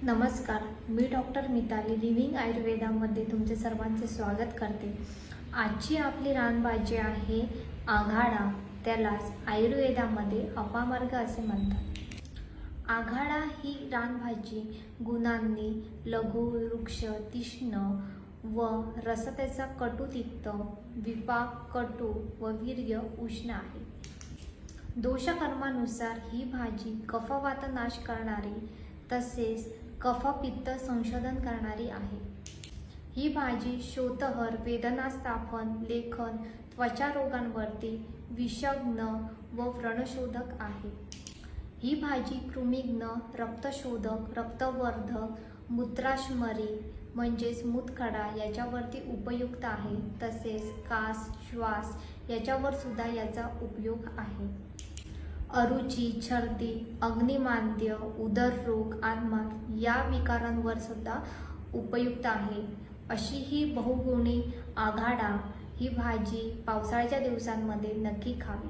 नमस्कार, मी doctor Mithali living आयुर्वेदामध्ये तुमचे सर्वांचे स्वागत करते। आजची आपली रानभाजी आहे आघाडा, त्यालाच आयुर्वेदामध्ये अपामार्ग असे म्हणतात। आघाडा ही रानभाजी गुणांनी लघु, वृक्ष, तीक्ष्ण व रस त्याचा कटू तिक्त, विपाक कटू व वीर्य उष्ण आहे। दोषकर्मानुसार ही भाजी कफवात नाश करणारी तसेच कफपित्त संशोधन करणारी आहे। ही भाजी शोथहर, वेदनास्थापन, लेखन, त्वचा रोगांवरती विषग्न व व्रणशोधक आहे। ही भाजी कृमिघ्न, रक्तशोधक, रक्तवर्धक, मूत्राशमरी म्हणजेच मूतखडा याच्यावरती उपयुक्त आहे। तसेच कास, श्वास याच्यावर सुद्धा याचा उपयोग आहे। अरुची, छर्दी, अग्निमांद्य, उदररोग, आत्मा या विकारांवर सुद्धा उपयुक्त आहे। अशी ही बहुगुणी आघाडा ही भाजी पावसाळ्याच्या दिवसांमध्ये नक्की खावी।